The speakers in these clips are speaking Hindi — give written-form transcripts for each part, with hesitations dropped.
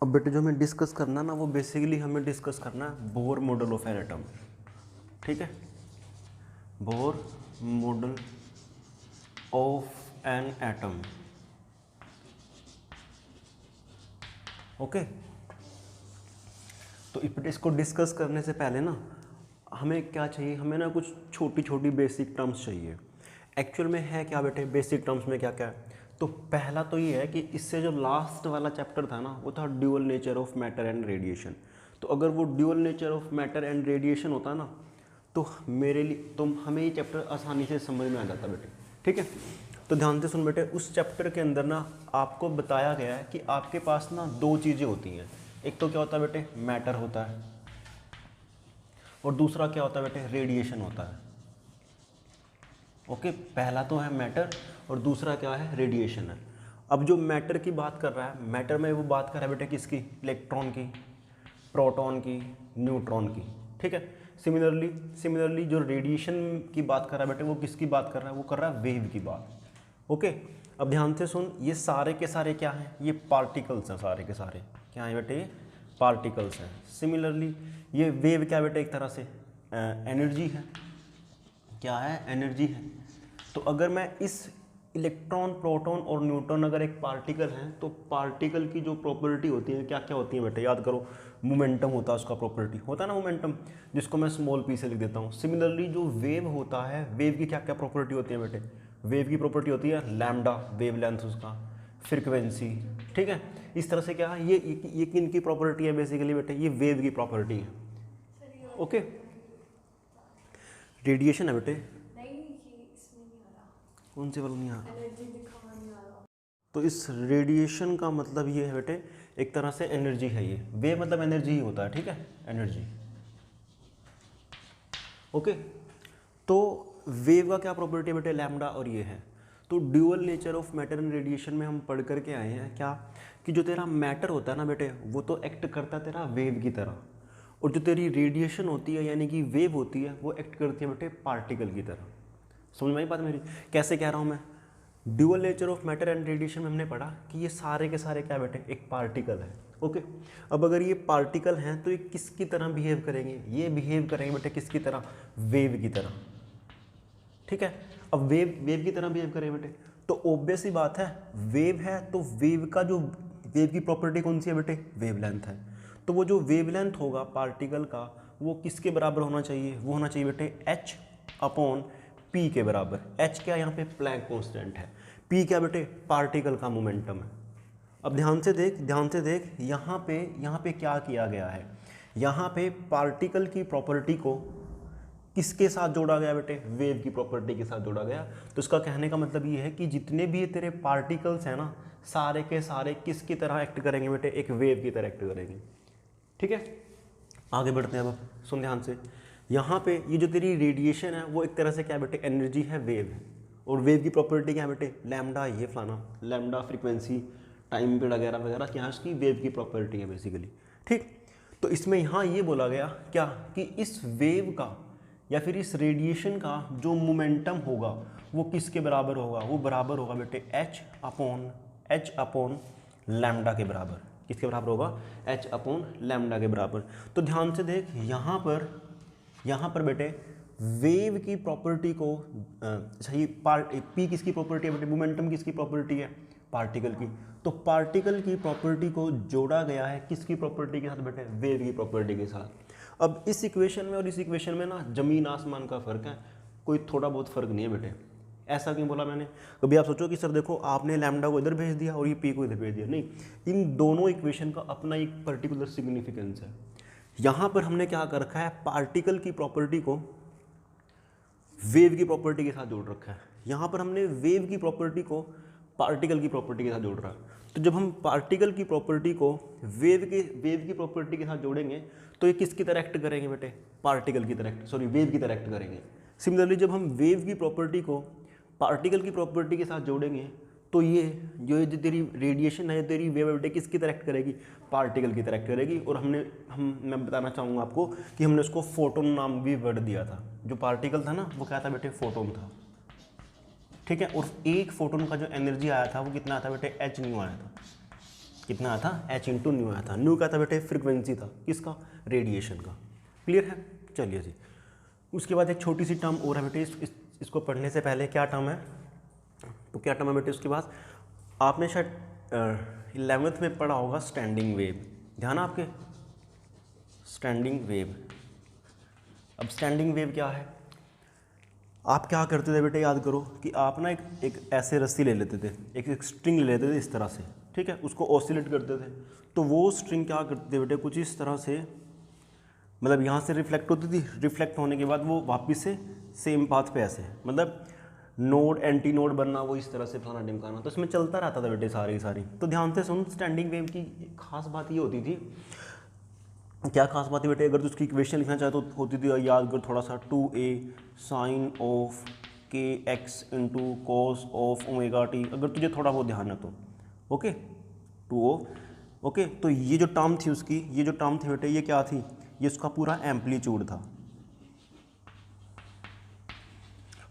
अब बेटे जो हमें डिस्कस करना ना वो बेसिकली हमें डिस्कस करना है Bohr model of an atom. ठीक है, Bohr model of an atom. Okay, तो इसको डिस्कस करने से पहले ना हमें क्या चाहिए, हमें ना कुछ छोटी छोटी बेसिक टर्म्स चाहिए। एक्चुअल में है क्या बेटे, बेसिक टर्म्स में क्या क्या है? तो पहला तो ये है कि इससे जो लास्ट वाला चैप्टर था ना वो था dual nature of matter and radiation. तो अगर वो dual nature of matter and radiation होता ना तो मेरे लिए तो हमें ये चैप्टर आसानी से समझ में आ जाता बेटे। ठीक है, तो ध्यान से सुन बेटे, उस चैप्टर के अंदर ना आपको बताया गया है कि आपके पास ना दो चीज़ें होती हैं। एक तो क्या होता है बेटे, मैटर होता है, और दूसरा क्या होता है बेटे, रेडिएशन होता है। ओके, पहला तो है मैटर और दूसरा क्या है, रेडिएशन है। अब जो मैटर की बात कर रहा है, मैटर में वो बात कर रहा है बेटे किसकी, इलेक्ट्रॉन की, प्रोटॉन की, न्यूट्रॉन की। ठीक है, सिमिलरली जो रेडिएशन की बात कर रहा है बेटे वो किसकी बात कर रहा है, वो कर रहा है वेव की बात। ओके, अब ध्यान से सुन, ये सारे के सारे क्या हैं, ये पार्टिकल्स हैं, सारे के सारे क्या हैं बेटे, ये पार्टिकल्स हैं। सिमिलरली ये वेव क्या बेटे, एक तरह से एनर्जी है। क्या है, एनर्जी है। तो अगर मैं इस इलेक्ट्रॉन, प्रोटॉन और न्यूट्रॉन अगर एक पार्टिकल हैं तो पार्टिकल की जो प्रॉपर्टी होती है क्या क्या होती है बेटे, याद करो, मोमेंटम होता है, उसका प्रॉपर्टी होता है ना मोमेंटम, जिसको मैं स्मॉल पी से लिख देता हूँ। सिमिलरली जो वेव होता है, वेव की क्या क्या प्रॉपर्टी होती है बेटे, वेव की प्रॉपर्टी होती है लैम्डा, वेव लेंथ उसका, फ्रिक्वेंसी। ठीक है, इस तरह से क्या है, ये किन की प्रॉपर्टी है बेसिकली बेटे, ये वेव की प्रॉपर्टी है। ओके, रेडिएशन है बेटे, कौन से वाला नहीं आ रहा, तो इस रेडिएशन का मतलब ये है बेटे एक तरह से एनर्जी है। ये वेव मतलब एनर्जी ही होता है। ठीक है, एनर्जी। ओके, तो वेव का क्या प्रॉपर्टी है बेटे, लैम्डा, और ये है। तो dual nature of matter and radiation में हम पढ़ करके आए हैं क्या, कि जो तेरा मैटर होता है ना बेटे वो तो एक्ट करता है तेरा वेव की तरह, और जो तेरी रेडिएशन होती है यानी कि वेव होती है वो एक्ट करती है बेटे पार्टिकल की तरह। समझ में आई बात मेरी, कैसे कह रहा हूँ मैं? Dual nature of matter and radiation में हमने पढ़ा कि ये सारे के सारे क्या बेटे, एक पार्टिकल है। ओके, अब अगर ये पार्टिकल हैं तो ये किसकी तरह बिहेव करेंगे, ये बिहेव करेंगे बेटे किसकी तरह, वेव की तरह। ठीक है, अब वेव की तरह बिहेव करेंगे बेटे, तो ऑब्वियस ही बात है, वेव है तो वेव की प्रॉपर्टी कौन सी है बेटे, वेवलेंथ है। तो वो जो वेवलेंथ होगा पार्टिकल का वो किसके बराबर होना चाहिए, वो होना चाहिए बेटे h अपॉन p के बराबर। h क्या, यहाँ पे प्लैंक कांस्टेंट है, p क्या बेटे, पार्टिकल का मोमेंटम है। अब ध्यान से देख, यहाँ पे क्या किया गया है, यहाँ पे पार्टिकल की प्रॉपर्टी को किसके साथ जोड़ा गया बेटे, वेव की प्रॉपर्टी के साथ जोड़ा गया। तो इसका कहने का मतलब ये है कि जितने भी तेरे पार्टिकल्स हैं ना सारे के सारे किसकी तरह एक्ट करेंगे बेटे, एक वेव की तरह एक्ट करेंगे। ठीक है, आगे बढ़ते हैं। अब सुन ध्यान से, यहाँ पे ये जो तेरी रेडिएशन है वो एक तरह से क्या बेटे, एनर्जी है, वेव है, और वेव की प्रॉपर्टी क्या है बेटे, लैम्डा, ये फलाना लैम्डा, फ्रीक्वेंसी, टाइम पीरियड वगैरह वगैरह, क्या है उसकी वेव की प्रॉपर्टी है बेसिकली। ठीक, तो इसमें यहाँ ये बोला गया क्या कि इस वेव का या फिर इस रेडिएशन का जो मोमेंटम होगा वो किसके बराबर होगा, वो बराबर होगा बेटे h अपॉन लैम्डा के बराबर। किसके बराबर होगा, h अपॉन लैम्डा के बराबर। तो ध्यान से देख, यहाँ पर बेटे वेव की प्रॉपर्टी को सही पी किसकी प्रॉपर्टी है बेटे, मोमेंटम किसकी प्रॉपर्टी है, पार्टिकल की। तो पार्टिकल की प्रॉपर्टी को जोड़ा गया है किसकी प्रॉपर्टी के साथ बेटे, वेव की प्रॉपर्टी के साथ। अब इस इक्वेशन में और इस इक्वेशन में ना जमीन आसमान का फ़र्क है, कोई थोड़ा बहुत फ़र्क नहीं है बेटे। ऐसा क्यों बोला मैंने, कभी आप सोचो कि सर देखो आपने लैम्डा को इधर भेज दिया और ये पी को इधर भेज दिया, नहीं, इन दोनों इक्वेशन का अपना एक पर्टिकुलर सिग्निफिकेंस है। यहाँ पर हमने क्या कर रखा है, पार्टिकल की प्रॉपर्टी को वेव की प्रॉपर्टी के साथ जोड़ रखा है। यहाँ पर हमने वेव की प्रॉपर्टी को पार्टिकल की प्रॉपर्टी के साथ जोड़ रहा है। तो जब हम पार्टिकल की प्रॉपर्टी को वेव की प्रॉपर्टी के साथ जोड़ेंगे तो ये किसकी तरह एक्ट करेंगे बेटे, पार्टिकल की तरह, वेव की तरह एक्ट करेंगे। सिमिलरली जब हम वेव की प्रॉपर्टी को पार्टिकल की प्रॉपर्टी के साथ जोड़ेंगे तो ये जो तेरी रेडिएशन है, तेरी वेव बेटे किसकी तरह एक्ट करेगी, पार्टिकल की तरह एक्ट करेगी। और मैं बताना चाहूँगा आपको कि हमने उसको फोटोन नाम भी वर्ड दिया था। जो पार्टिकल था ना वो क्या था बेटे, फोटोन था। ठीक है, और एक फोटोन का जो एनर्जी आया था वो कितना आता बेटे, h न्यू आया था। कितना आया था, h इंटू न्यू आया था। न्यू क्या था बेटे, फ्रिक्वेंसी था किसका, रेडिएशन का। क्लियर है, चलिए जी। उसके बाद एक छोटी सी टर्म और है बेटे, इसको पढ़ने से पहले क्या टर्म है, तो क्या टर्म है बेटे उसके बाद, आपने शायद 11th में पढ़ा होगा स्टैंडिंग वेव, ध्यान है आपके, स्टैंडिंग वेव। अब स्टैंडिंग वेव क्या है, आप क्या करते थे बेटे, याद करो कि आप ना एक ऐसे रस्सी ले लेते थे, एक स्ट्रिंग ले लेते थे इस तरह से, ठीक है, उसको ऑसिलेट करते थे, तो वो स्ट्रिंग क्या करती थी बेटे, कुछ इस तरह से, मतलब यहाँ से रिफ्लेक्ट होती थी, रिफ्लेक्ट होने के बाद वो वापस से सेम पाथ पे ऐसे, मतलब नोड एंटी नोड बनना, वो इस तरह से फलाना ढिमकाना, तो इसमें चलता रहता था बेटे सारी। तो ध्यान से सुन, स्टैंडिंग वेव की खास बात ये होती थी, क्या खास बात है बेटे, अगर तो उसकी इक्वेशन लिखना चाहे तो होती थी, याद कर थोड़ा सा, 2a साइन ऑफ के x into cos of omega T, अगर तुझे थोड़ा बहुत ध्यान है तो, ओके, 2o, ओके। तो ये जो टर्म थी उसकी, ये जो टर्म थी बेटे, ये क्या थी, ये उसका पूरा एम्पलीट्यूड था,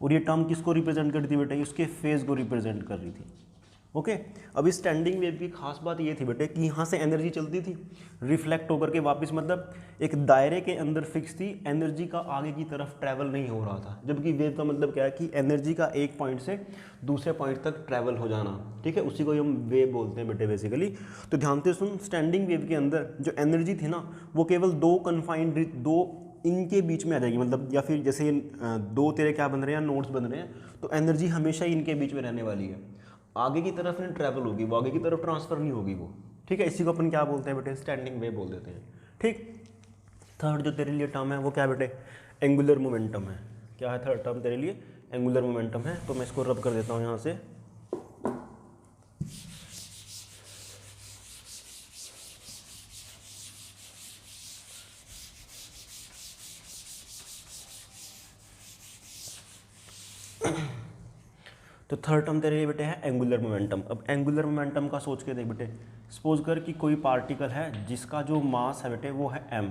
और ये टर्म किसको रिप्रेजेंट करती थी बेटे, उसके फेज को रिप्रेजेंट कर रही थी, ओके। अब इस स्टैंडिंग वेव की खास बात ये थी बेटे कि यहाँ से एनर्जी चलती थी, रिफ्लेक्ट होकर के वापस, मतलब एक दायरे के अंदर फिक्स थी, एनर्जी का आगे की तरफ ट्रैवल नहीं हो रहा था, जबकि वेव का मतलब क्या है कि एनर्जी का एक पॉइंट से दूसरे पॉइंट तक ट्रैवल हो जाना, ठीक है, उसी को हम वेव बोलते हैं बेटे बेसिकली। तो ध्यान से सुन, स्टैंडिंग वेव के अंदर जो एनर्जी थी ना, वो केवल दो कन्फाइंड, दो इनके बीच में आ जाएगी, मतलब या फिर जैसे दो तेरे क्या बन रहे हैं, नोड्स बन रहे हैं, तो एनर्जी हमेशा इनके बीच में रहने वाली है, आगे की तरफ नहीं ट्रैवल होगी, वो आगे की तरफ ट्रांसफर नहीं होगी वो, ठीक है। इसी को अपन क्या बोलते हैं बेटे, स्टैंडिंग वेव बोल देते हैं, ठीक। थर्ड जो तेरे लिए टर्म है वो क्या बेटे, एंगुलर मोमेंटम है। क्या है थर्ड टर्म तेरे लिए, एंगुलर मोमेंटम है। तो मैं इसको रब कर देता हूँ यहाँ से, तो थर्ड टर्म तेरे लिए बेटे है एंगुलर मोमेंटम। अब एंगुलर मोमेंटम का सोच के देख बेटे, सपोज कर कि कोई पार्टिकल है जिसका जो मास है बेटे वो है m,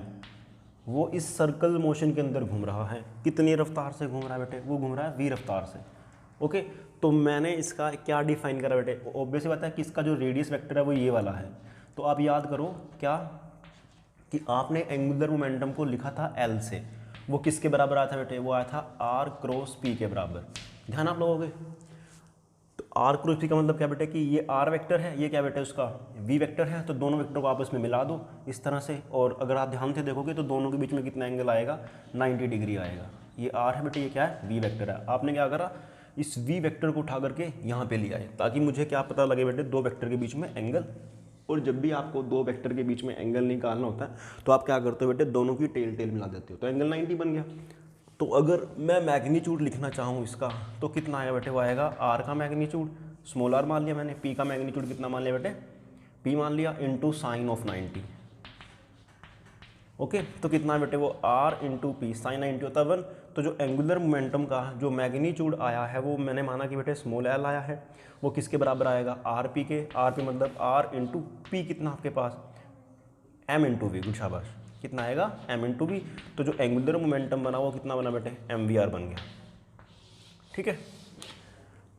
वो इस सर्कल मोशन के अंदर घूम रहा है, कितनी रफ्तार से घूम रहा है बेटे, वो घूम रहा है v रफ्तार से, ओके। तो मैंने इसका क्या डिफाइन करा बेटे, ऑब्वियस बात है कि इसका जो रेडियस वेक्टर है वो ये वाला है। तो आप याद करो क्या, कि आपने एंगुलर मोमेंटम को लिखा था L से, वो किसके बराबर आया था बेटे, वो आया था R क्रॉस P के बराबर, ध्यान आप लोगों के। तो R क्रॉस P का मतलब क्या बेटे कि ये R वेक्टर है, ये क्या बेटे उसका V वेक्टर है, तो दोनों वेक्टर को आपस में मिला दो इस तरह से, और अगर आप ध्यान से देखोगे तो दोनों के बीच में कितना एंगल आएगा, 90 डिग्री आएगा। ये R है बेटे, ये क्या है V वेक्टर है। आपने क्या करा, इस V वेक्टर को उठा करके यहाँ पे ले आए, ताकि मुझे क्या पता लगे बेटे, दो वेक्टर के बीच में एंगल। और जब भी आपको दो वेक्टर के बीच में एंगल निकालना होता है तो आप क्या करते हो बेटे, दोनों की टेल टेल मिला देते हो, तो एंगल 90 बन गया। तो अगर मैं मैग्नीट्यूड लिखना चाहूँ इसका, तो कितना आएगा बेटे, वो आएगा R का मैग्नीट्यूड, स्मॉल r मान लिया मैंने, P का मैग्नीट्यूड कितना मान लिया बेटे, P मान लिया, इंटू साइन ऑफ 90, ओके। तो कितना है बेटे, वो R इंटू पी साइन 90 होता है 1। तो जो एंगुलर मोमेंटम का जो मैग्नीट्यूड आया है वो मैंने माना कि बेटे स्मॉल l आया है, वो किसके बराबर आएगा, आर पी के। आर पी मतलब R इंटू पी, कितना आपके पास m इंटू वी, गुड शाबाश, कितना आएगा m इंटू वी। तो जो एंगुलर मोमेंटम बना वो कितना बना बेटे, mvr बन गया, ठीक है।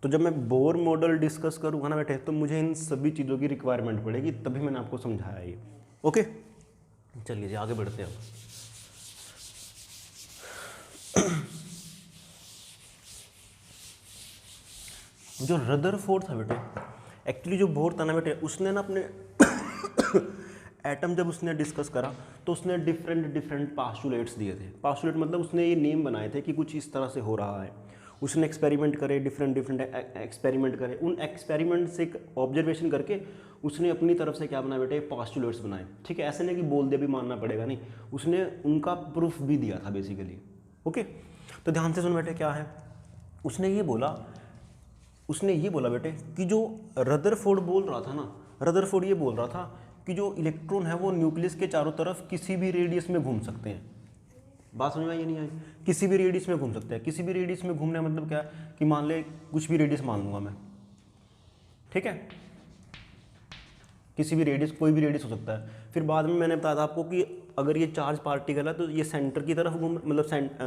तो जब मैं बोर मॉडल डिस्कस करूँगा ना बेटे, तो मुझे इन सभी चीज़ों की रिक्वायरमेंट पड़ेगी, तभी मैंने आपको समझाया ये, ओके। चलिए जी आगे बढ़ते हैं अब। जो रदरफोर्ड था बेटे, एक्चुअली जो बोर था ना बेटे, उसने ना अपने एटम जब उसने डिस्कस करा तो उसने डिफरेंट पास्टुलेट्स दिए थे। पास्टुलेट मतलब उसने ये नेम बनाए थे कि कुछ इस तरह से हो रहा है। उसने एक्सपेरिमेंट करे, डिफरेंट एक्सपेरिमेंट करे, उन एक्सपेरिमेंट से ऑब्जर्वेशन करके उसने अपनी तरफ से क्या बनाया बेटे, पास्टुलेट्स बनाए, ठीक है। ऐसे नहीं कि बोल दे भी मानना पड़ेगा, नहीं, उसने उनका प्रूफ भी दिया था बेसिकली, ओके। तो ध्यान से सुन बेटे, क्या है उसने ये बोला बेटे कि जो रदरफोर्ड बोल रहा था ना, रदरफोर्ड ये बोल रहा था कि जो इलेक्ट्रॉन है वो न्यूक्लियस के चारों तरफ किसी भी रेडियस में घूम सकते हैं। बात समझ में आई या नहीं आई, किसी भी रेडियस में घूम सकते हैं। किसी भी रेडियस में घूमने मतलब क्या है कि मान ले कुछ भी रेडियस मान लूँगा मैं, ठीक है, किसी भी रेडियस, कोई भी रेडियस हो सकता है। फिर बाद में मैंने बताया था आपको कि अगर ये चार्ज पार्टिकल है तो ये सेंटर की तरफ घूम, मतलब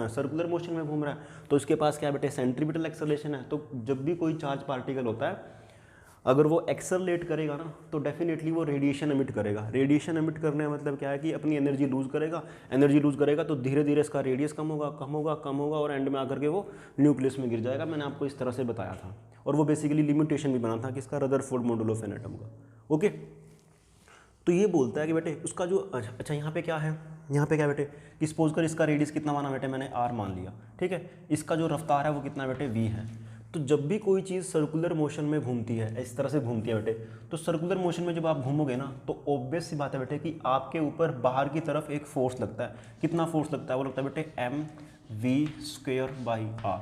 सर्कुलर मोशन में घूम रहा है, तो इसके पास क्या बेटे, सेंट्रीपिटल एक्सेलरेशन है। तो जब भी कोई चार्ज पार्टिकल होता है अगर वो एक्सेलरेट करेगा ना तो डेफिनेटली वो रेडिएशन एमिट करेगा। रेडिएशन एमिट करने का मतलब क्या है कि अपनी एनर्जी लूज़ करेगा, एनर्जी लूज़ करेगा तो धीरे धीरे इसका रेडियस कम होगा कम होगा कम होगा और एंड में आकर के वो न्यूक्लियस में गिर जाएगा। मैंने आपको इस तरह से बताया था और वो बेसिकली लिमिटेशन भी बना था कि इसका Rutherford model of an atom का। ओके, तो ये बोलता है कि बेटे उसका जो अच्छा यहाँ पे क्या है, यहाँ पे क्या बेटे कि सपोज कर इसका रेडियस कितना माना बेटे, मैंने r मान लिया, ठीक है। इसका जो रफ्तार है वो कितना बेटे v है। तो जब भी कोई चीज़ सर्कुलर मोशन में घूमती है, इस तरह से घूमती है बेटे, तो सर्कुलर मोशन में जब आप घूमोगे ना तो ऑब्वियस सी बात है बेटे कि आपके ऊपर बाहर की तरफ एक फोर्स लगता है। कितना फोर्स लगता है? वो लगता है बेटे mv²/r।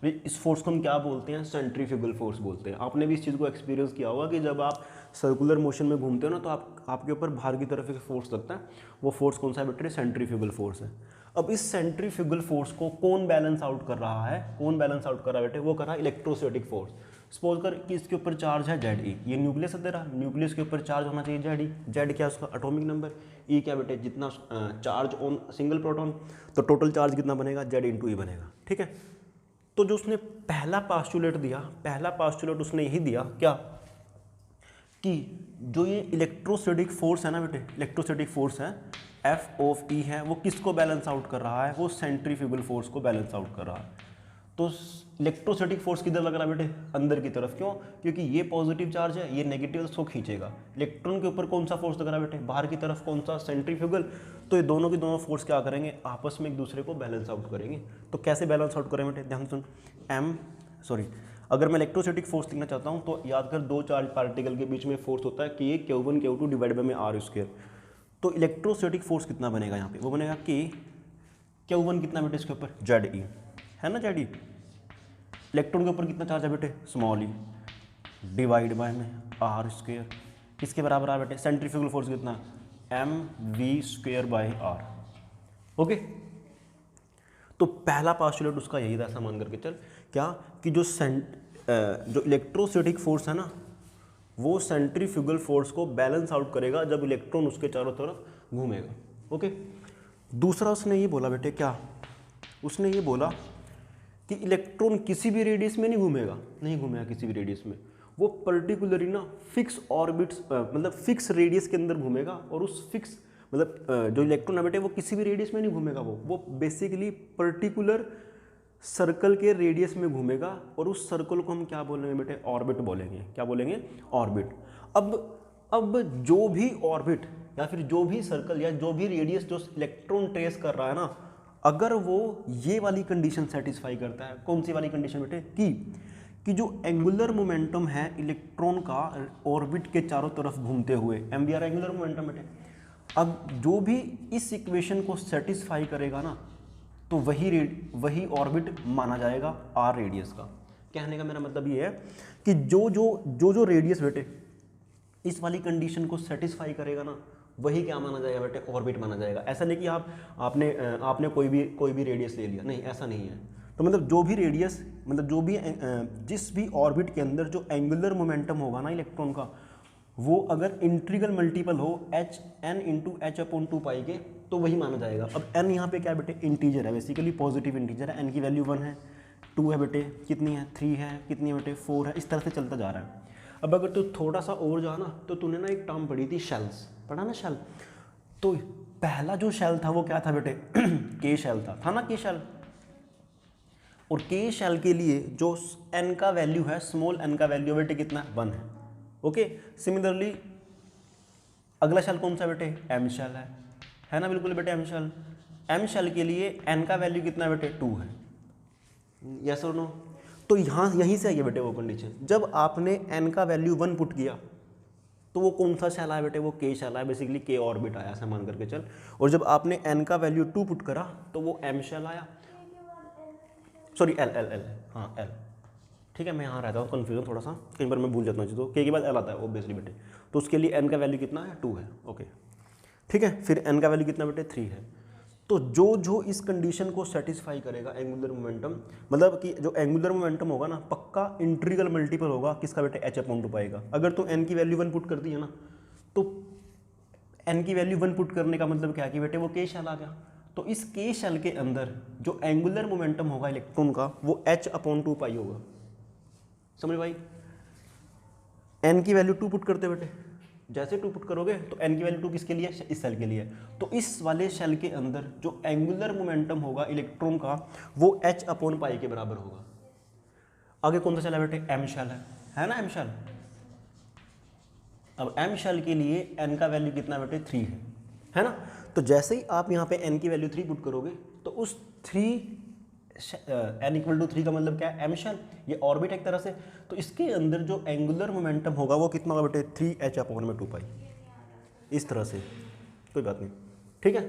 इस फोर्स को हम क्या बोलते हैं? सेंट्रीफ्यूगल फोर्स बोलते हैं। आपने भी इस चीज़ को एक्सपीरियंस किया होगा कि जब आप सर्कुलर मोशन में घूमते हो ना तो आपके ऊपर बाहर की तरफ एक फोर्स लगता है। वो फोर्स कौन सा है बेटे? सेंट्रीफ्यूगल फोर्स है। अब इस सेंट्रीफ्यूगल फोर्स को कौन बैलेंस आउट कर रहा है? कौन बैलेंस आउट कर रहा है बेटे? वो कर रहा है इलेक्ट्रोस्टैटिक फोर्स। सपोज कर कि इसके ऊपर चार्ज है Ze, ये न्यूक्लियस है तेरा, न्यूक्लियस के ऊपर चार्ज होना चाहिए Ze। Z क्या उसका एटॉमिक नंबर, E क्या बेटे जितना चार्ज ऑन सिंगल प्रोटॉन, तो टोटल चार्ज कितना बनेगा? Z × E बनेगा, ठीक है। तो जो उसने पहला पास्टुलेट दिया, पहला पास्टुलेट उसने यही दिया क्या कि जो ये इलेक्ट्रोस्टैटिक फोर्स है ना बेटे, इलेक्ट्रोस्टैटिक फोर्स है F(E) है, वो किसको बैलेंस आउट कर रहा है? वो सेंट्रीफ्यूगल फोर्स को बैलेंस आउट कर रहा है। तो इलेक्ट्रोस्टैटिक फोर्स किधर लग रहा है बेटे? अंदर की तरफ। क्यों? क्योंकि ये पॉजिटिव चार्ज है, ये नेगेटिव, उसको खींचेगा। इलेक्ट्रॉन के ऊपर कौन सा फोर्स लग रहा है बेटे? बाहर की तरफ। कौन सा? सेंट्रीफ्यूगल। तो ये दोनों के दोनों फोर्स क्या करेंगे? आपस में एक दूसरे को बैलेंस आउट करेंगे। तो कैसे बैलेंस आउट करें बेटे? ध्यान सुन। अगर मैं इलेक्ट्रोस्टैटिक फोर्स लिखना चाहता हूँ तो याद कर, दो चार्ज पार्टिकल के बीच में फोर्स होता है कि Q1 Q2 divide by r²। तो इलेक्ट्रोस्टैटिक फोर्स कितना बनेगा यहाँ पे? वो बनेगा कि Q1 कितना बेटे इसके ऊपर? Ze है ना, Ze। इलेक्ट्रॉन के ऊपर कितना चार्ज है बेटे? e डिवाइड बाय में r²। किसके बराबर है बेटे? सेंट्रीफ्यूगल फोर्स कितना? mv²/r। ओके, तो पहला पास्टुलेट उसका यही था, ऐसा मान करके चल क्या कि जो इलेक्ट्रोस्टैटिक फोर्स है ना वो सेंट्रीफ्यूगल फोर्स को बैलेंस आउट करेगा जब इलेक्ट्रॉन उसके चारों तरफ घूमेगा। ओके, दूसरा उसने ये बोला बेटे क्या, उसने ये बोला कि इलेक्ट्रॉन किसी भी रेडियस में नहीं घूमेगा, नहीं घूमेगा किसी भी रेडियस में। वो पर्टिकुलरली ना फिक्स ऑर्बिट्स मतलब फिक्स रेडियस के अंदर घूमेगा और उस फिक्स मतलब जो इलेक्ट्रॉन है बेटे वो किसी भी रेडियस में नहीं घूमेगा। वो बेसिकली पर्टिकुलर सर्कल के रेडियस में घूमेगा और उस सर्कल को हम क्या बोलेंगे बेटे? ऑर्बिट बोलेंगे। क्या बोलेंगे? ऑर्बिट। अब जो भी ऑर्बिट या फिर जो भी सर्कल या जो भी रेडियस जो इलेक्ट्रॉन ट्रेस कर रहा है ना, अगर वो ये वाली कंडीशन सेटिस्फाई करता है, कौन सी वाली कंडीशन बेटे? कि जो एंगुलर मोमेंटम है इलेक्ट्रॉन का ऑर्बिट के चारों तरफ घूमते हुए, mvr एंगुलर मोमेंटम बेटे, अब जो भी इस इक्वेशन को सेटिस्फाई करेगा ना तो वही ऑर्बिट माना जाएगा r रेडियस का। कहने का मेरा मतलब ये है कि जो रेडियस बेटे इस वाली कंडीशन को सेटिस्फाई करेगा ना वही क्या माना जाएगा बेटे? ऑर्बिट माना जाएगा। ऐसा नहीं कि आपने कोई भी रेडियस ले लिया, नहीं, ऐसा नहीं है। तो मतलब जो भी रेडियस मतलब जिस भी ऑर्बिट के अंदर जो एंगुलर मोमेंटम होगा ना इलेक्ट्रॉन का, वो अगर इंटीग्रल मल्टीपल हो n × h/2π के तो वही माना जाएगा। अब n यहाँ पे क्या है बेटे? इंटीजर है, बेसिकली पॉजिटिव इंटीजर है। n की वैल्यू 1 है, 2 है बेटे, कितनी है? 3 है, कितनी है बेटे? 4 है। इस तरह से चलता जा रहा है। अब अगर तू थोड़ा सा और जा ना तो तूने ना एक टर्म पढ़ी थी, शेल्स, पढ़ा ना शेल। तो पहला जो शेल था वो क्या था बेटे? के शेल था ना, के शेल। और के शेल के लिए जो n का वैल्यू है, स्मॉल n का वैल्यू बेटे कितना? 1 है। ओके, सिमिलरली अगला शेल कौन सा बेटे? m शेल है ना, बिल्कुल बेटे m शेल। m शेल के लिए n का वैल्यू कितना बेटे? 2 है। यस और नो? तो यहीं से आई है बेटे वो कंडीशन। जब आपने n का वैल्यू 1 पुट किया तो वो कौन सा शेल आया बेटे? वो के शेल आया, बेसिकली के ऑर्बिट आया, ऐसा मान करके चल। और जब आपने n का वैल्यू 2 पुट करा तो वो m शेल आया, सॉरी l, हाँ l, ठीक है। मैं यहाँ रहता हूँ कन्फ्यूजन थोड़ा सा, कई बार मैं भूल जाता हूँ चीज़, तो के बाद l आता है ऑब्वियसली बेटे। तो उसके लिए n का वैल्यू कितना है? 2 है। ओके, ठीक है। फिर n का वैल्यू कितना बेटे? 3 है। तो जो इस कंडीशन को सेटिस्फाई करेगा एंगुलर मोमेंटम, मतलब कि जो एंगुलर मोमेंटम होगा ना पक्का इंटीग्रल मल्टीपल होगा किसका बेटे? h/2π का। अगर तो n की वैल्यू 1 पुट कर दी है ना तो n की वैल्यू 1 पुट करने का मतलब क्या कि बेटे वो के शेल आ गया। तो इस के शेल के अंदर जो एंगुलर मोमेंटम होगा इलेक्ट्रॉन का वो h/2π होगा। समझ भाई? एन की वैल्यू 2 पुट करते बेटे, जैसे 2 पुट करोगे तो एन की वैल्यू 2 किसके लिए, इस सेल के लिए। तो इस वाले सेल के अंदर जो एंगुलर मोमेंटम होगा इलेक्ट्रॉन का वो h/π के बराबर होगा। आगे कौन सा सेल है बेटे, एम शेल है ना, एम शेल। अब एम शेल के लिए एन का वैल्यू कितना बेटे, 3 है ना। तो जैसे ही आप यहाँ पे एन की वैल्यू 3 पुट करोगे तो उस 3 एन इक्वल टू 3 का मतलब क्या है, एम शेल, ये ऑर्बिट एक तरह से। तो इसके अंदर जो एंगुलर मोमेंटम होगा वो कितना होगा बेटे, 3h/2π, इस तरह से। कोई बात नहीं, ठीक है।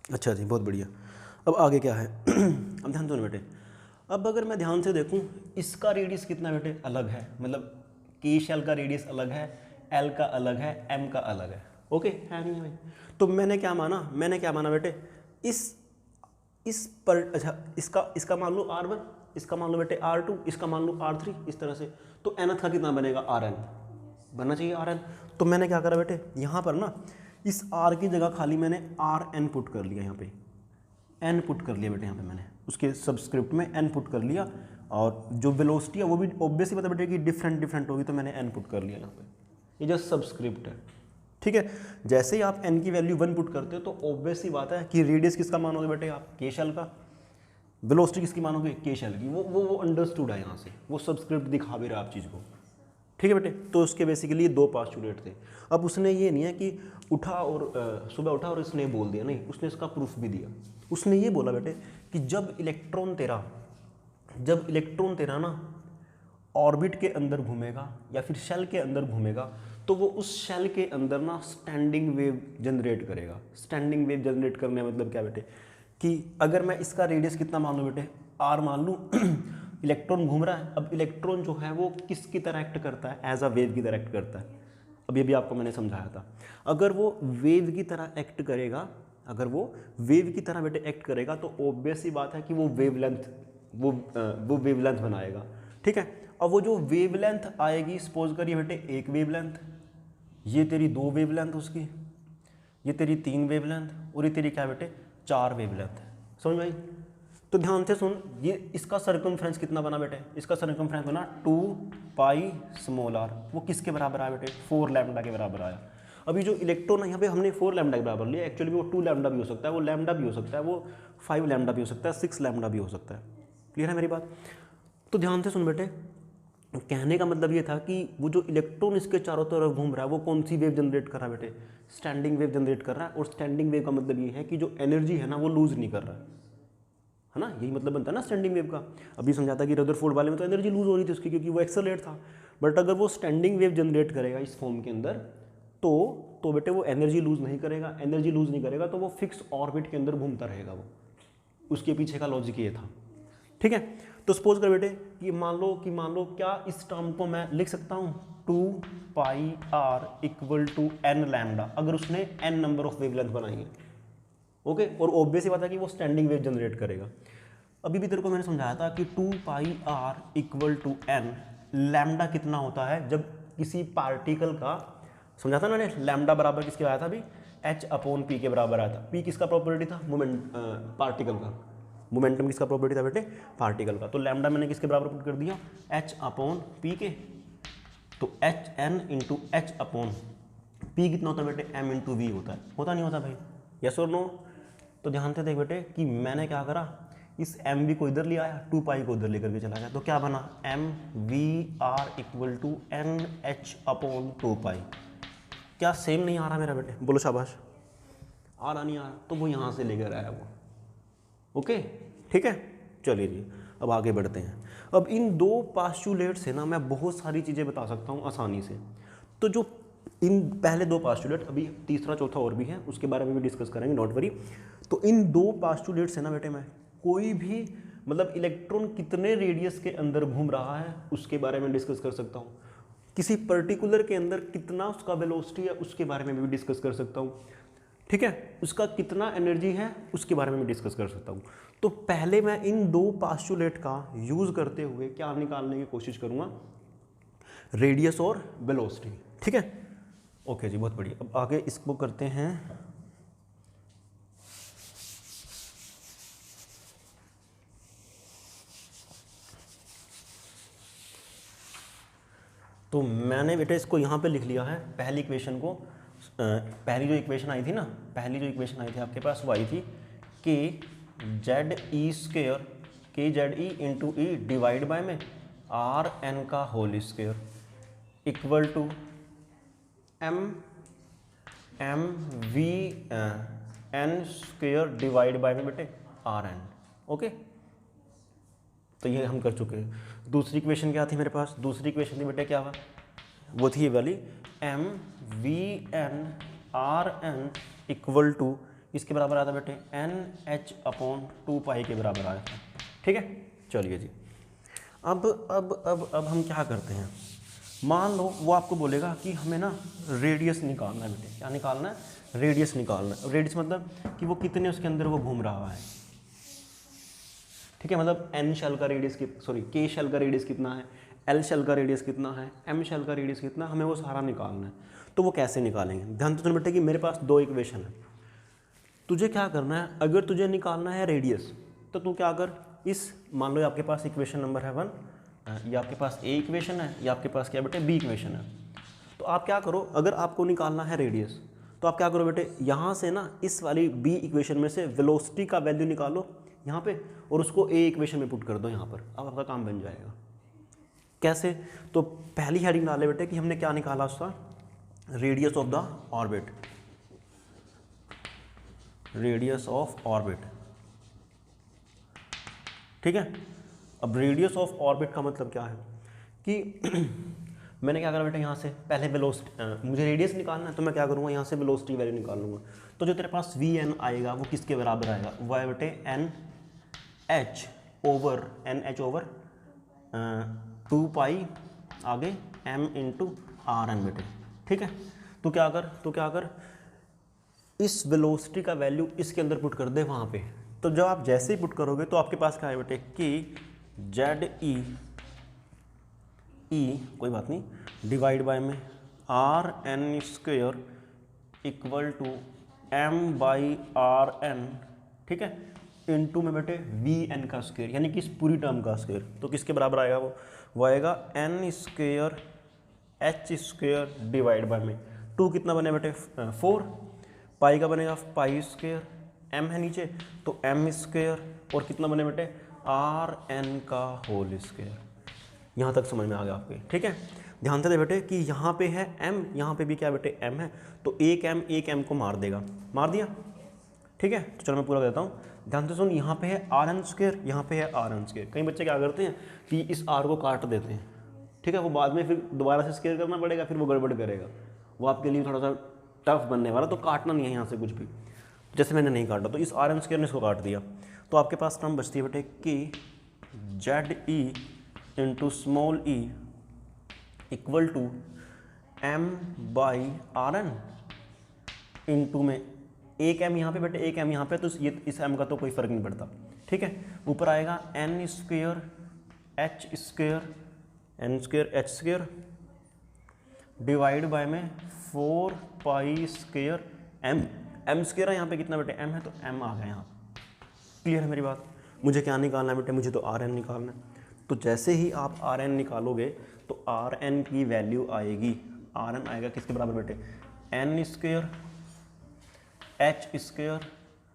अच्छा जी, बहुत बढ़िया। अब आगे क्या है अब ध्यान दो बेटे। अब अगर मैं ध्यान से देखूं, इसका रेडियस कितना बेटे, अलग है, मतलब के शेल का रेडियस अलग है, एल का अलग है, एम का अलग है। ओके है नहीं भाई। तो मैंने क्या माना बेटे, इस पर, अच्छा इसका मान लो R1, इसका मान लो बेटे R2, इसका मान लो R3, इस तरह से। तो nth का कितना बनेगा, Rn बनना चाहिए, Rn। तो मैंने क्या करा बेटे, यहाँ पर ना इस R की जगह खाली मैंने Rn पुट कर लिया, यहाँ पे n पुट कर लिया बेटे, यहाँ पे मैंने उसके सबस्क्रिप्ट में n पुट कर लिया। और जो वेलोसिटी है वो भी ऑब्वियसली पता बेटे कि डिफरेंट होगी, तो मैंने n पुट कर लिया यहाँ पे, ये जस्ट सबस्क्रिप्ट है, ठीक है। जैसे ही आप n की वैल्यू 1 पुट करते हो तो ऑब्वियस सी बात है कि रेडियस किसका मानोगे बेटे आप, के शेल का। वेलोसिटी किसकी मानोगे, के शेल की। वो अंडरस्टूड है यहाँ से, वो सबस्क्रिप्ट दिखा भी रहा है आप चीज़ को, ठीक है बेटे। तो उसके बेसिकली 2 पास्टुलेट थे। अब उसने ये नहीं है कि सुबह उठा और इसने बोल दिया, नहीं, उसने इसका प्रूफ भी दिया। उसने ये बोला बेटे कि जब इलेक्ट्रॉन तेरा ना ऑर्बिट के अंदर घूमेगा या फिर शेल के अंदर घूमेगा, तो वो उस शेल के अंदर ना स्टैंडिंग वेव जनरेट करेगा। स्टैंडिंग वेव जनरेट करने का मतलब क्या बेटे, कि अगर मैं इसका रेडियस कितना मान लूँ बेटे, r मान लूँ इलेक्ट्रॉन घूम रहा है। अब इलेक्ट्रॉन जो है वो किसकी तरह एक्ट करता है, एज अ वेव की तरह एक्ट करता है। अब ये भी आपको मैंने समझाया था। अगर वो वेव की तरह एक्ट करेगा, बेटे एक्ट करेगा, तो ऑब्वियस सी बात है कि वो वेवलेंथ बनाएगा, ठीक है। अब वो जो वेवलेंथ आएगी, सपोज करिए बेटे एक वेवलेंथ, ये तेरी 2 वेवलेंथ उसकी, ये तेरी 3 वेवलेंथ, और ये तेरी क्या बेटे 4 वेवलेंथ है। समझ में आई। तो ध्यान से सुन, ये इसका सर्कमफ्रेंस कितना बना बेटे, इसका सर्कमफ्रेंस बना 2πr। वो किसके बराबर आया बेटे, 4 लैम्डा के बराबर आया। अभी जो इलेक्ट्रॉन है यहाँ पे हमने 4 लैम्डा के बराबर लिया, एक्चुअली वो 2 लैम्डा भी हो सकता है, वो लैम्डा भी हो सकता है, वो 5 लैम्डा भी हो सकता है, 6 लैम्डा भी हो सकता है। क्लियर है मेरी बात। तो ध्यान से सुन बेटे, कहने का मतलब ये था कि वो जो इलेक्ट्रॉन इसके चारों तरफ घूम रहा है वो कौन सी वेव जनरेट कर रहा है बेटे, स्टैंडिंग वेव जनरेट कर रहा है। और स्टैंडिंग वेव का मतलब ये है कि जो एनर्जी है ना वो लूज नहीं कर रहा है ना, यही मतलब बनता है ना स्टैंडिंग वेव का। अभी समझाता कि रदरफोर्ड वाले में तो एनर्जी लूज हो रही थी उसकी, क्योंकि वो एक्सेलरेट था। बट अगर वो स्टैंडिंग वेव जनरेट करेगा इस फॉर्म के अंदर, तो बेटे वो एनर्जी लूज नहीं करेगा, तो वो फिक्स ऑर्बिट के अंदर घूमता रहेगा। वो उसके पीछे का लॉजिक ये था, ठीक है। तो सपोज कर बेटे कि मान लो क्या इस टर्म को मैं लिख सकता हूँ 2πr = n लैम्डा, अगर उसने n नंबर ऑफ वेवलेंथ बनाई है, ओके। और ऑब्वियस ही बात है कि वो स्टैंडिंग वेव जनरेट करेगा। अभी भी तेरे को मैंने समझाया था कि 2πr = n, लैम्डा कितना होता है जब किसी पार्टिकल का, समझा था ना मैंने, लैम्डा बराबर किसके आया था अभी, h/p के बराबर आया था। p किसका प्रॉपर्टी था, पार्टिकल का। मोमेंटम किसका प्रॉपर्टी था बेटे, पार्टिकल का। तो लैम्डा मैंने किसके बराबर पुट कर दिया, h/p के। तो hn × h/p कितना होता है बेटे, m × v होता नहीं होता भाई, यस और नो। तो ध्यान से देख बेटे कि मैंने क्या करा, इस mv को इधर ले आया, 2π को उधर लेकर के चला गया, तो क्या बना, mvr = nh/2π। क्या सेम नहीं आ रहा मेरा बेटे, बोलो शाबाश। आ रहा नहीं आ रहा, तो वो यहाँ से लेकर आया वो, ओके, ठीक है। चलिए जी, अब आगे बढ़ते हैं। अब इन 2 पास्टुलेट से ना मैं बहुत सारी चीज़ें बता सकता हूँ आसानी से। तो जो इन पहले 2 पास्टुलेट, अभी तीसरा चौथा और भी है, उसके बारे में भी डिस्कस करेंगे, नॉट वरी। तो इन 2 पास्टुलेट से ना बेटे मैं कोई भी, मतलब इलेक्ट्रॉन कितने रेडियस के अंदर घूम रहा है उसके बारे में डिस्कस कर सकता हूँ। किसी पर्टिकुलर के अंदर कितना उसका वेलोसिटी है उसके बारे में भी डिस्कस कर सकता हूँ, ठीक है। उसका कितना एनर्जी है उसके बारे में भी डिस्कस कर सकता हूँ। तो पहले मैं इन 2 पास्टुलेट का यूज़ करते हुए क्या निकालने की कोशिश करूँगा, रेडियस और वेलोसिटी, ठीक है। ओके जी, बहुत बढ़िया। अब आगे इसको करते हैं। तो मैंने बेटा इसको यहाँ पे लिख लिया है, पहली इक्वेशन को, पहली जो इक्वेशन आई थी ना, पहली जो इक्वेशन आई थी आपके पास वो आई थी K Z E square, K Z E into E divide by में आर एन का whole square equal to M V N square divide by में बेटे आर एन। ओके, तो ये हम कर चुके हैं। दूसरी इक्वेशन क्या थी मेरे पास? दूसरी इक्वेशन थी बेटे क्या हुआ, वो थी ये वाली M V N R N equal to, इसके बराबर आता बेटे एन एच अपॉन 2 पाई के बराबर आया था। ठीक है, चलिए जी। अब हम क्या करते हैं, मान लो वो आपको बोलेगा कि हमें ना रेडियस निकालना है बेटे। क्या निकालना है? रेडियस निकालना है। रेडियस मतलब कि वो कितने उसके अंदर वो घूम रहा है। ठीक है, मतलब एन शेल का रेडियस के शेल का रेडियस कितना है, एल शेल का रेडियस कितना है, एम शेल का रेडियस कितना, हमें वो सारा निकालना है। तो वो कैसे निकालेंगे? ध्यान तो बेटे कि मेरे पास दो इक्वेशन है। तुझे क्या करना है, अगर तुझे निकालना है रेडियस तो तू क्या कर, इस मान लो आपके पास इक्वेशन नंबर है 1, या आपके पास ए इक्वेशन है, या आपके पास क्या बेटे बी इक्वेशन है। तो आप क्या करो, अगर आपको निकालना है रेडियस तो आप क्या करो बेटे, यहाँ से ना इस वाली बी इक्वेशन में से वेलोसिटी का वैल्यू निकालो यहाँ पे, और उसको ए इक्वेशन में पुट कर दो यहाँ पर। अब आपका काम बन जाएगा। कैसे? तो पहली हेडिंग डाले बेटे कि हमने क्या निकाला उसका, radius of the orbit, radius of orbit. ठीक है, अब रेडियस ऑफ ऑर्बिट का मतलब क्या है कि मैंने क्या करा बेटा, यहाँ से पहले वेलोसिटी, मुझे रेडियस निकालना है तो मैं क्या करूँगा, यहाँ से वेलोसिटी वैल्यू निकाल लूँगा। तो जो तेरे पास वी एन आएगा वो किसके बराबर आएगा, वो है बेटे एन एच ओवर 2 पाई आगे एम इंटू आर एन बेटे। ठीक है, तो क्या कर इस वेलोसिटी का वैल्यू इसके अंदर पुट कर दे वहाँ पे। तो जब आप जैसे ही पुट करोगे तो आपके पास क्या है बेटे कि जेड ई कोई बात नहीं, डिवाइड बाय में R N square equal to M by R N. ठीक है, इनटू में बेटे वी एन का स्क्वेयर, यानी कि इस पूरी टर्म का स्क्वेयर। तो किसके बराबर आएगा वो आएगा N square H square divide by में 2 कितना बने बेटे 4, पाई का बनेगा पाई स्क्वेयर, एम है नीचे तो एम स्क्वेयर, और कितना बने बेटे आर एन का होल स्क्वेयर। यहाँ तक समझ में आ गया आपके? ठीक है, ध्यान से दे बेटे कि यहाँ पे है m, यहाँ पे भी क्या बेटे m है, तो एक m को मार देगा, मार दिया। ठीक है, तो चलो मैं पूरा देता हूँ, ध्यान से सुन। यहाँ पे है आर एन स्क्वेयर, यहाँ पे है आर एन स्क्वेयर। कई बच्चे क्या करते हैं कि इस आर को काट देते हैं। ठीक है, वो बाद में फिर दोबारा से स्क्वेयर करना पड़ेगा, फिर वो गड़बड़ करेगा, वो आपके लिए थोड़ा सा टफ बनने वाला। तो काटना नहीं है यहाँ से कुछ भी, जैसे मैंने नहीं काटा तो इस आर एन स्क्वेयर ने इसको काट दिया। तो आपके पास टर्म बचती है बेटे कि Z E into small E equal to M by R N into में एक एम यहाँ पे बेटे, एक एम यहाँ पे, तो ये इस एम का तो कोई फर्क नहीं पड़ता। ठीक है, ऊपर आएगा N square H square, N square H square divide by में 4 पाई स्क्वेयर एम स्क्वेयर है यहाँ पे कितना बेटे एम है, तो एम आ गया यहाँ। क्लियर है मेरी बात? मुझे क्या निकालना है बेटे, मुझे तो आर एन निकालना है। तो जैसे ही आप आर एन निकालोगे तो आर एन की वैल्यू आएगी, आर एन आएगा किसके बराबर बेटे N square H square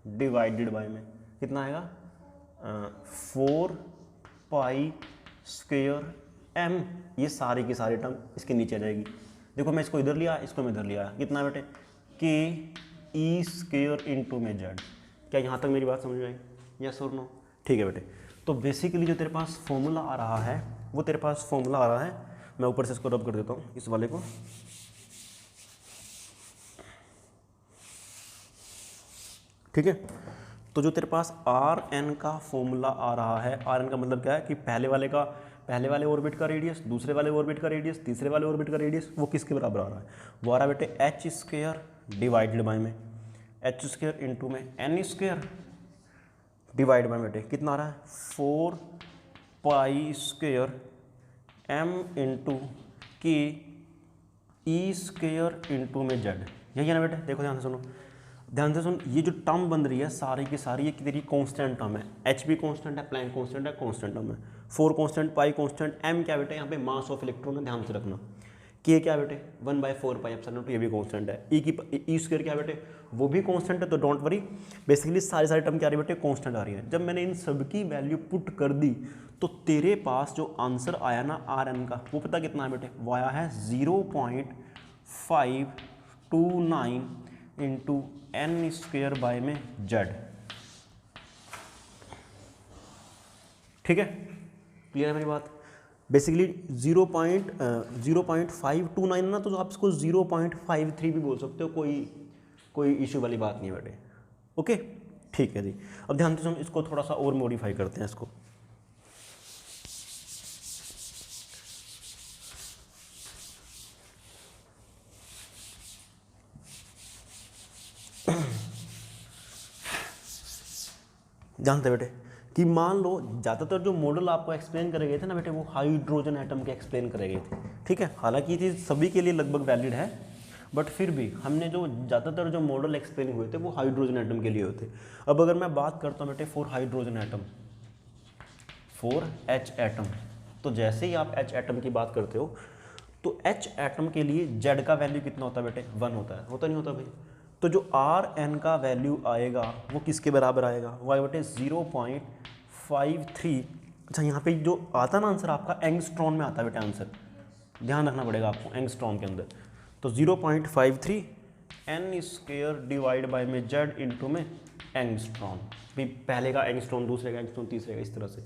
divided by में कितना आएगा 4 पाई स्क्वेयर एम। ये सारी की सारी टर्म इसके नीचे आ जाएगी। देखो मैं इसको इधर लिया, इसको मैं इधर लिया, कितना बेटे के ई स्क्वेयर इंटू में जेड। क्या यहाँ तक मेरी बात समझ में आई? यस और नो? ठीक है बेटे, तो बेसिकली जो तेरे पास फॉर्मूला आ रहा है वो तेरे पास फॉर्मूला आ रहा है, मैं ऊपर से इसको रब कर देता हूँ इस वाले को। ठीक है, तो जो तेरे पास आर एन का फॉर्मूला आ रहा है, आर एन का मतलब क्या है कि पहले वाले ऑर्बिट का रेडियस, दूसरे वाले ऑर्बिट का रेडियस, तीसरे वाले ऑर्बिट का रेडियस, वो किसके बराबर आ रहा है, वो आ रहा है बेटे एच स्क्वेयर डिवाइडेड बाय में एच स्क्वेयर इंटू में एन स्क्वेयर डिवाइड बाय बेटे कितना आ रहा है 4 पाई स्क्वेयर एम इंटू के ई स्क्वेयर इंटू में जेड। यही है ना बेटे? देखो ध्यान से सुनो, ध्यान से सुन, ये जो टर्म बन रही है सारी की सारी ये तेरी कांस्टेंट टर्म है। एच भी कांस्टेंट है, प्लैंक कांस्टेंट है, कांस्टेंट टर्म है। 4 कांस्टेंट, पाई कांस्टेंट, m क्या बेटे यहाँ पे मास ऑफ इलेक्ट्रॉन है, ध्यान से रखना। k क्या बेटे 1/4 पाई एप्सिलॉन नॉट, ये भी कांस्टेंट है। e स्क्वायर क्या बेटे वो भी कांस्टेंट है, तो डोंट वरी। बेसिकली सारी टर्म क्या आ रही है बेटे कांस्टेंट आ रही है। जब मैंने इन सब की वैल्यू पुट कर दी तो तेरे पास जो आंसर आया ना Rn का वो पता कितना है बेटे, वो आया है 0.529 इंटू n स्क्वायर बाय में z। ठीक है, क्लियर है मेरी बात। बेसिकली 0.529 ना, तो आप इसको 0.53 भी बोल सकते हो, कोई इश्यू वाली बात नहीं है बेटे। ओके ठीक है जी। अब ध्यान से हम इसको थोड़ा सा और मॉडिफाई करते हैं इसको। जानते बेटे कि मान लो ज़्यादातर जो मॉडल आपको एक्सप्लेन करे गए थे ना बेटे वो हाइड्रोजन एटम के एक्सप्लेन करे गए थे। ठीक है, हालांकि ये चीज़ सभी के लिए लगभग वैलिड है, बट फिर भी हमने जो ज़्यादातर जो मॉडल एक्सप्लेन हुए थे वो हाइड्रोजन एटम के लिए होते। अब अगर मैं बात करता हूँ बेटे for hydrogen atom, for H atom, तो जैसे ही आप H एटम की बात करते हो तो H एटम के लिए Z का वैल्यू कितना होता है बेटे 1 होता है, होता नहीं होता भाई। तो जो Rn का वैल्यू आएगा वो किसके बराबर आएगा, वो आएगा बेटे 0.53। अच्छा यहाँ पे जो आता ना आंसर आपका एंगस्ट्रॉन में आता है बेटे आंसर, ध्यान रखना पड़ेगा आपको एंगस्ट्रॉन के अंदर। तो 0.53 n स्क्वायर डिवाइड बाय में z इंटू में एंगस्ट्रॉन, भी पहले का एंगस्ट्रॉन, दूसरे का एंगस्ट्रॉन, तीसरे का, इस तरह से।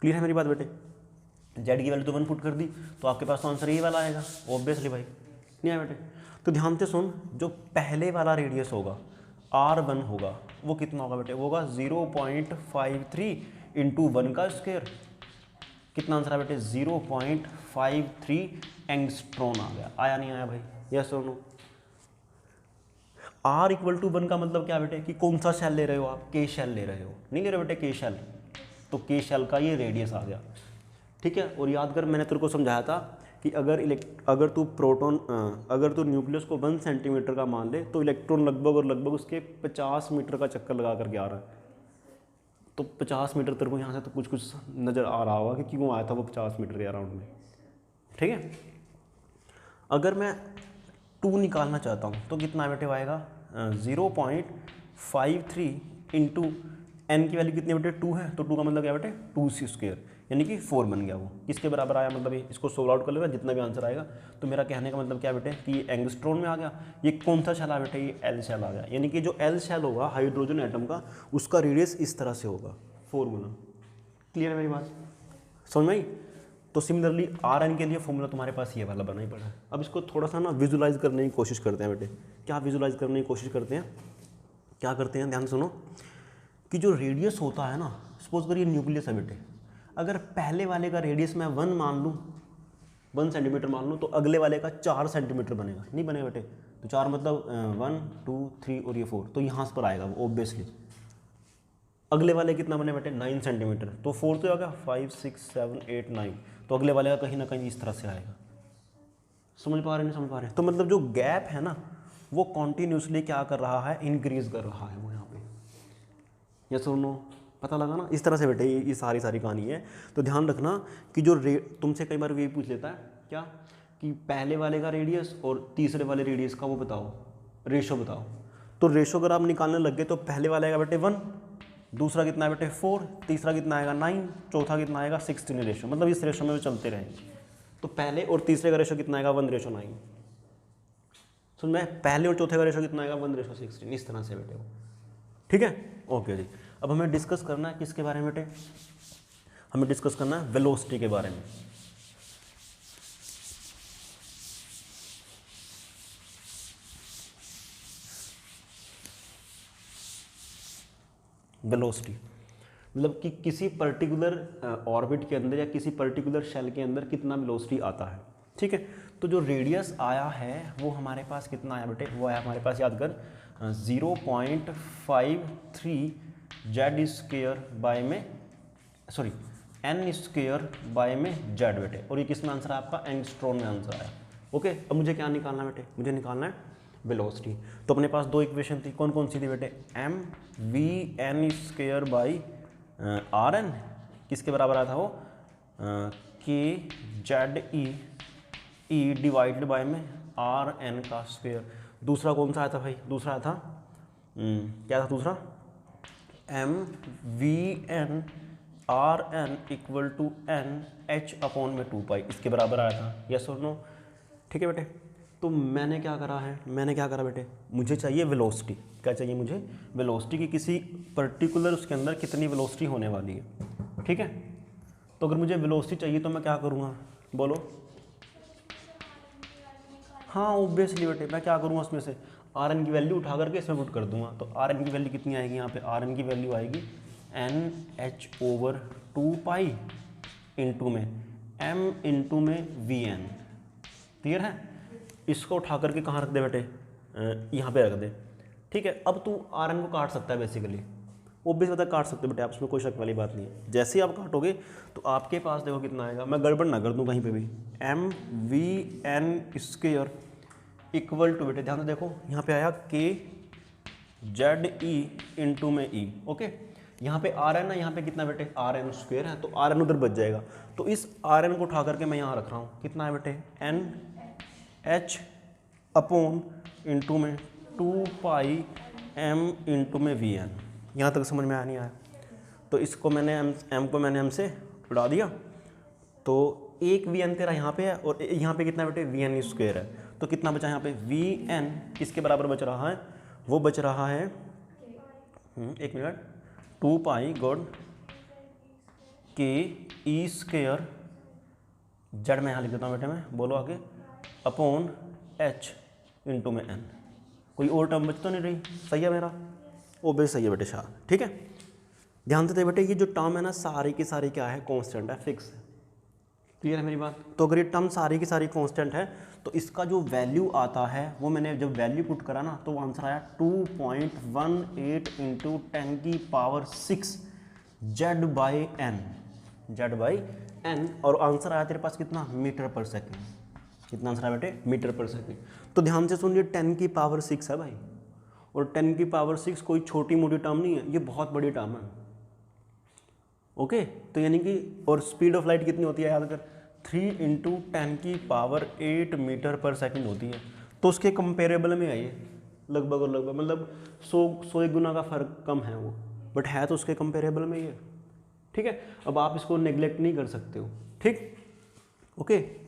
क्लियर है मेरी बात बेटे। z की वैल्यू तो 1 पुट कर दी तो आपके पास तो आंसर यही वाला आएगा ऑब्वियसली भाई, नहीं है बेटे। तो ध्यान से सुन, जो पहले वाला रेडियस होगा R1 होगा वो कितना होगा बेटे, वो होगा 0.53 इंटू 1 का स्क्वायर। कितना आंसर है बेटे 0.53 एंगस्ट्रॉन आ गया, आया नहीं आया भाई, यस और नो। R इक्वल टू 1 का मतलब क्या बेटे कि कौन सा शेल ले रहे हो आप, के शेल ले रहे हो, नहीं ले रहे बेटे के शेल, तो के शेल का ये रेडियस आ गया। ठीक है, और याद कर मैंने तेरे को समझाया था कि अगर तू प्रोटॉन अगर तू न्यूक्लियस को 1 सेंटीमीटर का मान ले तो इलेक्ट्रॉन लगभग उसके 50 मीटर का चक्कर लगा करके आ रहा है। तो 50 मीटर तेरे को यहाँ से तो कुछ नज़र आ रहा होगा कि क्यों आया था वो 50 मीटर के अराउंड में। ठीक है, अगर मैं 2 निकालना चाहता हूँ तो कितना बेटे आएगा 0.53 इंटू एन की वैल्यू कितनी बेटे 2 है, तो 2 का मतलब क्या बेटे 2c स्क्वायर, यानी कि 4 बन गया। वो किसके बराबर आया, मतलब ये इसको सोल्व आउट कर लेगा जितना भी आंसर आएगा। तो मेरा कहने का मतलब क्या बेटे कि ये एंगस्ट्रॉन में आ गया। ये कौन सा शेल आ बेटे, ये एल शेल आ गया, यानी कि जो एल शेल होगा हाइड्रोजन एटम का उसका रेडियस इस तरह से होगा 4 गुना। क्लियर है मेरी बात, समझ में आई। तो सिमिलरली Rn के लिए फॉर्मूला तुम्हारे पास ये वाला बना ही पड़ा है। अब इसको थोड़ा सा ना विजुलाइज करने की कोशिश करते हैं बेटे। क्या विजुलाइज करने की कोशिश करते हैं, क्या करते हैं, ध्यान सुनो कि जो रेडियस होता है ना, सपोज करिए न्यूक्लियस है बेटे, अगर पहले वाले का रेडियस मैं 1 मान लूँ, 1 सेंटीमीटर मान लूँ, तो अगले वाले का 4 सेंटीमीटर बनेगा, नहीं बनेगा बेटे। तो 4 मतलब 1 2 3 और ये 4, तो यहाँ पर आएगा वो ऑब्वियसली। अगले वाले कितना बने बेटे 9 सेंटीमीटर, तो 4 तो आएगा 5 6 7 8 9, तो अगले वाले का कहीं ना कहीं इस तरह से आएगा। समझ पा रहे नहीं समझ पा रहे, तो मतलब जो गैप है ना वो कॉन्टीन्यूसली क्या कर रहा है, इंक्रीज कर रहा है वो यहाँ पे। ये सुनो, पता लगा ना, इस तरह से बेटे ये सारी कहानी है। तो ध्यान रखना कि जो तुमसे कई बार ये पूछ लेता है क्या कि पहले वाले का रेडियस और तीसरे वाले रेडियस का वो बताओ, रेशो बताओ। तो रेशो अगर आप निकालने लग गए तो पहले वाले का बेटे 1, दूसरा कितना है बेटे 4, तीसरा कितना आएगा 9, चौथा कितना आएगा 16 रेशो, मतलब इस रेशो में वो चलते रहेंगे। तो पहले और तीसरे का रेशो कितना आएगा 1:9। सुन में, पहले और चौथे का रेशो कितना आएगा 1:16, इस तरह से बेटे वो। ठीक है, ओके जी। अब हमें डिस्कस करना है किसके बारे में बेटे, हमें डिस्कस करना है वेलोसिटी के बारे में। वेलोसिटी मतलब कि किसी पर्टिकुलर ऑर्बिट के अंदर या किसी पर्टिकुलर शेल के अंदर कितना वेलोसिटी आता है। ठीक है, तो जो रेडियस आया है वो हमारे पास कितना आया बेटे, वो आया हमारे पास, याद कर 0.53 जेड स्क्वायर बाय में सॉरी एन स्क्वायर बाय में जेड बेटे, और ये किस में आंसर है आपका, एंगस्ट्रॉन में आंसर आया। ओके, अब मुझे क्या निकालना है बेटे, मुझे निकालना है वेलोसिटी। तो अपने पास 2 इक्वेशन थी, कौन कौन सी थी बेटे, M V N square by R N, किसके बराबर आया था वो, K Z E divided by में आर एन का स्क्वायर। दूसरा कौन सा आया था भाई? दूसरा आया था क्या था दूसरा? M V N R N equal to N H upon में 2 पाई, इसके बराबर आया था। यस और नो? ठीक है बेटे। तो मैंने क्या करा बेटे, मुझे चाहिए वेलोसिटी। क्या चाहिए मुझे? वेलोसिटी की किसी पर्टिकुलर उसके अंदर कितनी वेलोसिटी होने वाली है। ठीक है, तो अगर मुझे वेलोसिटी चाहिए तो मैं क्या करूँगा बोलो? हाँ ऑब्वियसली बेटे, मैं क्या करूँगा उसमें से आर एन की वैल्यू उठा करके इसमें पुट कर दूंगा। तो आर एन की वैल्यू कितनी आएगी यहाँ पे? आर एन की वैल्यू आएगी N H over 2 pi into में एम इंटू में वी एन। क्लियर है? इसको उठा करके कहाँ रख दे बेटे? यहाँ पे रख दे। ठीक है, अब तू आर एन को काट सकता है बेसिकली, ओब्वियस बता काट सकते बेटे आप, उसमें कोई शक वाली बात नहीं है। जैसे ही आप काटोगे तो आपके पास देखो कितना आएगा, मैं गड़बड़ ना कर दूँ कहीं पे भी, M V N square equal to बेटे ध्यान से देखो यहाँ पे आया के जेड ई इंटू में ई। ओके, यहाँ पे आर एन है, यहाँ पे कितना बेटे? आर एन स्क्वायर है, तो आर एन उधर बच जाएगा। तो इस आर एन को उठा करके मैं यहाँ रख रहा हूँ, कितना है बेटे? एन एच अपॉन इंटू में 2 पाई एम इंटू में वी एन। यहाँ तक समझ में आया नहीं आया? तो इसको मैंने एम को मैंने एम से उड़ा दिया, तो एक वी एन तेरा यहाँ पे है और यहाँ पे कितना बेटे? वी एन स्क्वायर है। तो कितना बचा यहाँ पे? वी एन किसके बराबर बच रहा है? वो बच रहा है 2 पाई गॉड के ई स्क्वायर जेड में यहाँ लिख देता हूँ बेटे मैं, बोलो आगे, अपॉन एच इंटू में एन। कोई और टर्म बच तो नहीं रही? सही है मेरा? ओबे सही है बेटे शाह। ठीक है, ध्यान से दे बेटे, ये जो टर्म है ना सारी की सारी क्या है? कांस्टेंट है, फिक्स है। क्लियर है मेरी बात? तो अगर ये टर्म सारी की सारी कांस्टेंट है तो इसका जो वैल्यू आता है वो मैंने जब वैल्यू पुट करा ना तो आंसर आया 2.18 इंटू 10 की पावर 6 जेड बाई एन। और आंसर आया तेरे पास कितना? मीटर पर सेकेंड। कितना आंसर आया बेटे? मीटर पर सेकेंड। तो ध्यान से सुन, ये 10 की पावर 6 है भाई, और 10 की पावर 6 कोई छोटी मोटी टर्म नहीं है, ये बहुत बड़ी टर्म है। ओके, तो यानी कि और स्पीड ऑफ लाइट कितनी होती है याद कर? 3 इंटू 10 की पावर 8 मीटर पर सेकंड होती है। तो उसके कंपेरेबल में है ये लगभग और लगभग, मतलब 100 गुना का फ़र्क कम है वो, बट है तो उसके कंपेरेबल में ही है। ठीक है, अब आप इसको नेग्लेक्ट नहीं कर सकते हो। ठीक, ओके।